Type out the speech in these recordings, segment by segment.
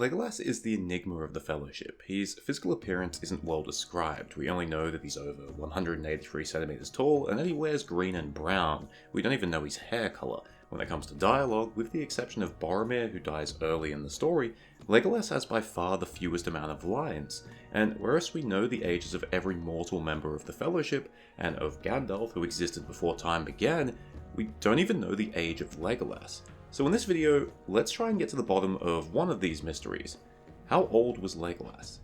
Legolas is the enigma of the Fellowship. His physical appearance isn't well described. We only know that he's over 183 centimeters tall and that he wears green and brown. We don't even know his hair color. When it comes to dialogue, with the exception of Boromir, who dies early in the story, Legolas has by far the fewest amount of lines. And whereas we know the ages of every mortal member of the Fellowship, and of Gandalf, who existed before time began, we don't even know the age of Legolas. So in this video, let's try and get to the bottom of one of these mysteries. How old was Legolas?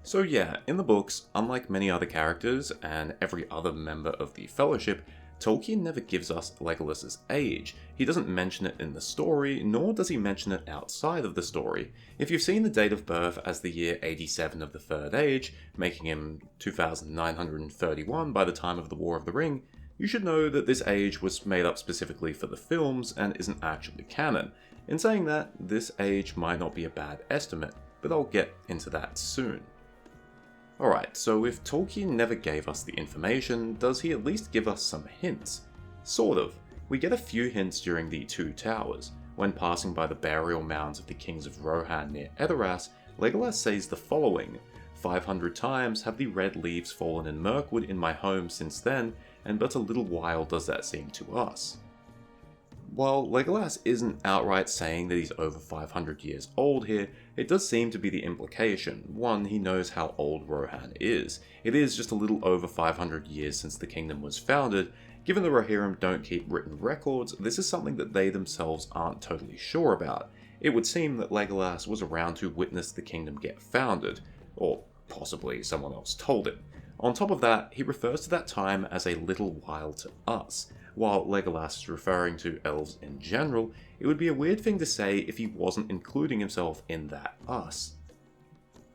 So yeah, in the books, unlike many other characters and every other member of the Fellowship, Tolkien never gives us Legolas's age. He doesn't mention it in the story, nor does he mention it outside of the story. If you've seen the date of birth as the year 87 of the Third Age, making him 2931 by the time of the War of the Ring, you should know that this age was made up specifically for the films and isn't actually canon. In saying that, this age might not be a bad estimate, but I'll get into that soon. Alright, so if Tolkien never gave us the information, does he at least give us some hints? Sort of. We get a few hints during the Two Towers. When passing by the burial mounds of the kings of Rohan near Edoras, Legolas says the following: 500 times have the red leaves fallen in Mirkwood in my home since then, and but a little while does that seem to us. While Legolas isn't outright saying that he's over 500 years old here, it does seem to be the implication. One, he knows how old Rohan is. It is just a little over 500 years since the kingdom was founded. Given the Rohirrim don't keep written records, this is something that they themselves aren't totally sure about. It would seem that Legolas was around to witness the kingdom get founded, or possibly someone else told him. On top of that, he refers to that time as a little while to us. While Legolas is referring to elves in general, it would be a weird thing to say if he wasn't including himself in that us.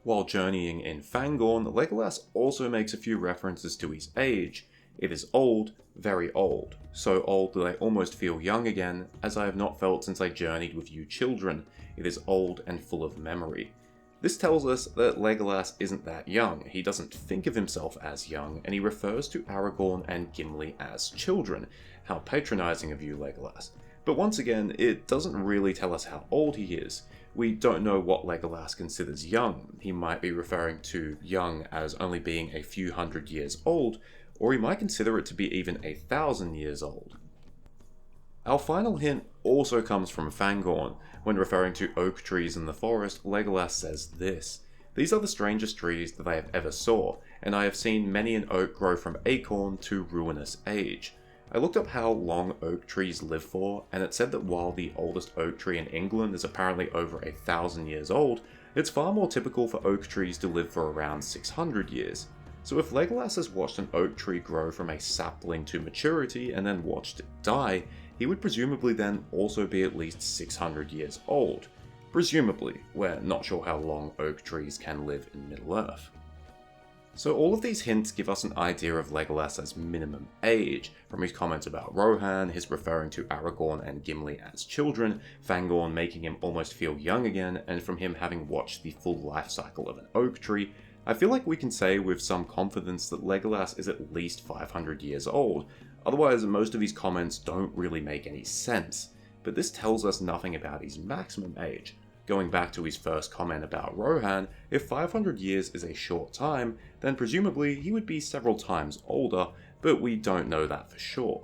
While journeying in Fangorn, Legolas also makes a few references to his age. It is old, very old, so old that I almost feel young again, as I have not felt since I journeyed with you children. It is old and full of memory. This tells us that Legolas isn't that young. He doesn't think of himself as young, and he refers to Aragorn and Gimli as children. How patronizing of you, Legolas. But once again, it doesn't really tell us how old he is. We don't know what Legolas considers young. He might be referring to young as only being a few hundred years old, or he might consider it to be even 1,000 years old. Our final hint also comes from Fangorn. When referring to oak trees in the forest, Legolas says this: "These are the strangest trees that I have ever saw, and I have seen many an oak grow from acorn to ruinous age." I looked up how long oak trees live for, and it said that while the oldest oak tree in England is apparently over 1,000 years old, it's far more typical for oak trees to live for around 600 years. So if Legolas has watched an oak tree grow from a sapling to maturity and then watched it die, he would presumably then also be at least 600 years old. Presumably, we're not sure how long oak trees can live in Middle-earth. So all of these hints give us an idea of Legolas's minimum age, from his comments about Rohan, his referring to Aragorn and Gimli as children, Fangorn making him almost feel young again, and from him having watched the full life cycle of an oak tree. I feel like we can say with some confidence that Legolas is at least 500 years old. Otherwise, most of his comments don't really make any sense. But this tells us nothing about his maximum age. Going back to his first comment about Rohan, if 500 years is a short time, then presumably he would be several times older, but we don't know that for sure.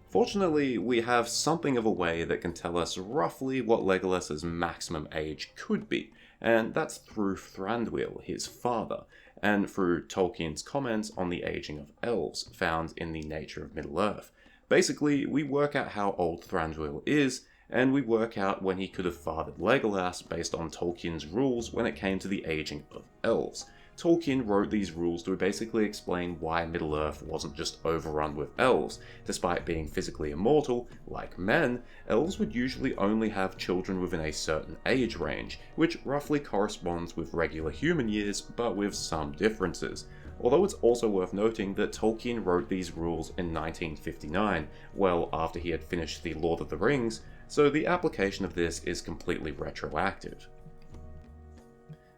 Fortunately, we have something of a way that can tell us roughly what Legolas's maximum age could be, and that's through Thranduil, his father, and through Tolkien's comments on the aging of elves, found in the Nature of Middle-earth. Basically, we work out how old Thranduil is, and we work out when he could have fathered Legolas based on Tolkien's rules when it came to the aging of elves. Tolkien wrote these rules to basically explain why Middle-earth wasn't just overrun with elves. Despite being physically immortal, like men, elves would usually only have children within a certain age range, which roughly corresponds with regular human years, but with some differences. Although it's also worth noting that Tolkien wrote these rules in 1959, well after he had finished The Lord of the Rings, so the application of this is completely retroactive.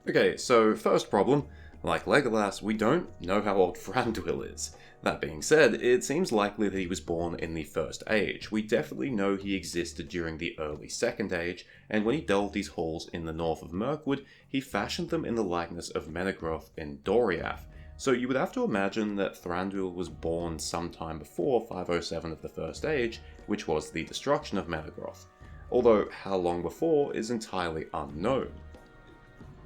Okay, so first problem. Like Legolas, we don't know how old Thranduil is. That being said, it seems likely that he was born in the First Age. We definitely know he existed during the early Second Age, and when he delved these halls in the north of Mirkwood, he fashioned them in the likeness of Menegroth in Doriath. So you would have to imagine that Thranduil was born sometime before 507 of the First Age, which was the destruction of Menegroth. Although how long before is entirely unknown.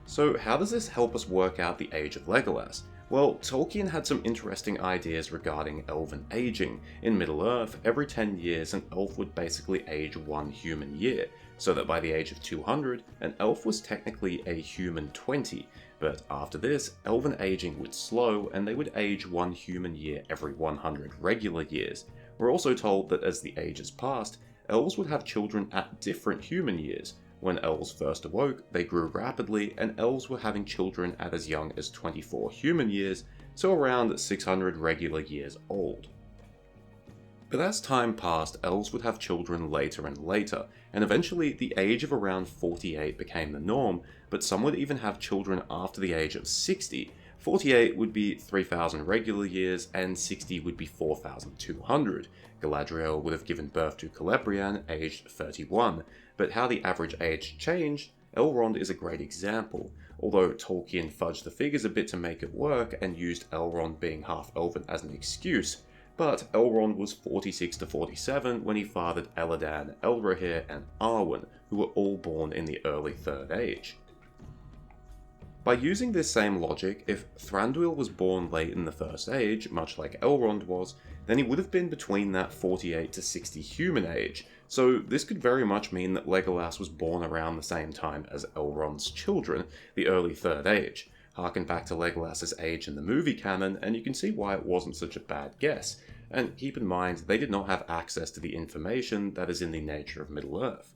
So how does this help us work out the age of Legolas? Well, Tolkien had some interesting ideas regarding elven aging. In Middle-earth, every 10 years an elf would basically age 1 human year, so that by the age of 200, an elf was technically a human 20, but after this, elven aging would slow and they would age 1 human year every 100 regular years. We're also told that as the ages passed, elves would have children at different human years. When elves first awoke, they grew rapidly, and elves were having children at as young as 24 human years, so around 600 regular years old. But as time passed, elves would have children later and later, and eventually the age of around 48 became the norm, but some would even have children after the age of 60. 48 would be 3,000 regular years, and 60 would be 4,200. Galadriel would have given birth to Celebrian, aged 31, but how the average age changed, Elrond is a great example. Although Tolkien fudged the figures a bit to make it work and used Elrond being half-elven as an excuse, but Elrond was 46 to 47 when he fathered Elladan, Elrohir, and Arwen, who were all born in the early Third Age. By using this same logic, if Thranduil was born late in the First Age, much like Elrond was, then he would have been between that 48 to 60 human age, so this could very much mean that Legolas was born around the same time as Elrond's children, the early Third Age. Harken back to Legolas's age in the movie canon, and you can see why it wasn't such a bad guess, and keep in mind they did not have access to the information that is in the nature of Middle-earth.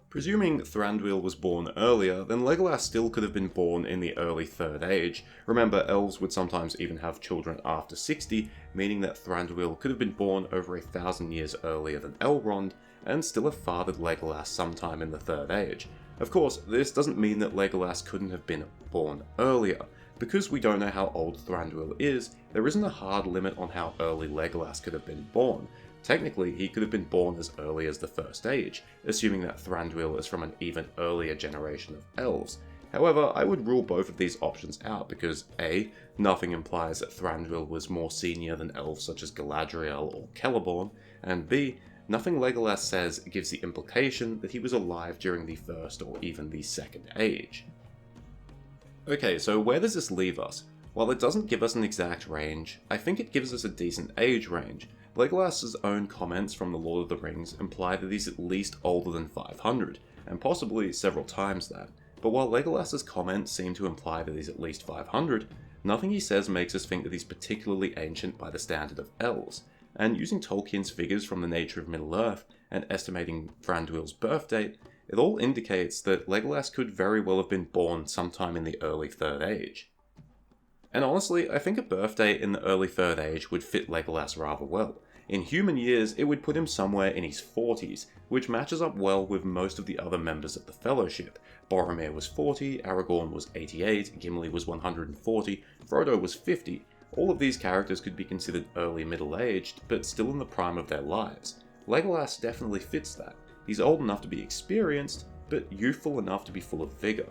Presuming Thranduil was born earlier, then Legolas still could have been born in the early Third Age. Remember, elves would sometimes even have children after 60, meaning that Thranduil could have been born over 1,000 years earlier than Elrond, and still have fathered Legolas sometime in the Third Age. Of course, this doesn't mean that Legolas couldn't have been born earlier. Because we don't know how old Thranduil is, there isn't a hard limit on how early Legolas could have been born. Technically, he could have been born as early as the First Age, assuming that Thranduil is from an even earlier generation of elves. However, I would rule both of these options out because A, nothing implies that Thranduil was more senior than elves such as Galadriel or Celeborn, and B, nothing Legolas says gives the implication that he was alive during the First or even the Second Age. Okay, so where does this leave us? While it doesn't give us an exact range, I think it gives us a decent age range. Legolas's own comments from The Lord of the Rings imply that he's at least older than 500, and possibly several times that. But while Legolas's comments seem to imply that he's at least 500, nothing he says makes us think that he's particularly ancient by the standard of elves. And using Tolkien's figures from the nature of Middle-earth and estimating Thranduil's birth date, it all indicates that Legolas could very well have been born sometime in the early Third Age. And honestly, I think a birthday in the early Third Age would fit Legolas rather well. In human years, it would put him somewhere in his 40s, which matches up well with most of the other members of the Fellowship. Boromir was 40, Aragorn was 88, Gimli was 140, Frodo was 50. All of these characters could be considered early middle-aged, but still in the prime of their lives. Legolas definitely fits that. He's old enough to be experienced, but youthful enough to be full of vigor.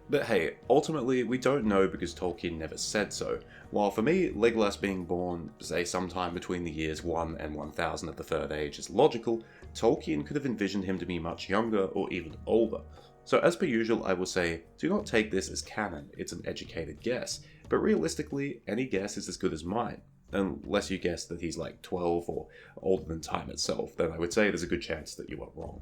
But hey, ultimately we don't know because Tolkien never said so. While for me, Legolas being born, say sometime between the years 1 and 1000 of the Third Age is logical, Tolkien could have envisioned him to be much younger or even older. So as per usual, I will say, do not take this as canon, it's an educated guess, but realistically, any guess is as good as mine. Unless you guess that he's like 12 or older than time itself, then I would say there's a good chance that you are wrong.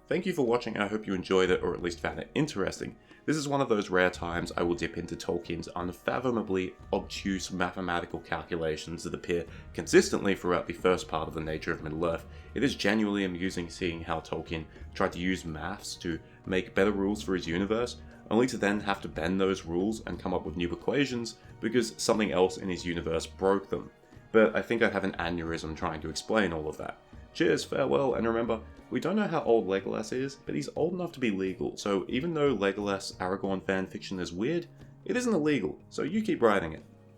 Thank you for watching, I hope you enjoyed it or at least found it interesting. This is one of those rare times I will dip into Tolkien's unfathomably obtuse mathematical calculations that appear consistently throughout the first part of The Nature of Middle-earth. It is genuinely amusing seeing how Tolkien tried to use maths to make better rules for his universe, only to then have to bend those rules and come up with new equations because something else in his universe broke them. But I think I'd have an aneurysm trying to explain all of that. Cheers, farewell, and remember, we don't know how old Legolas is, but he's old enough to be legal, so even though Legolas Aragorn fanfiction is weird, it isn't illegal, so you keep writing it.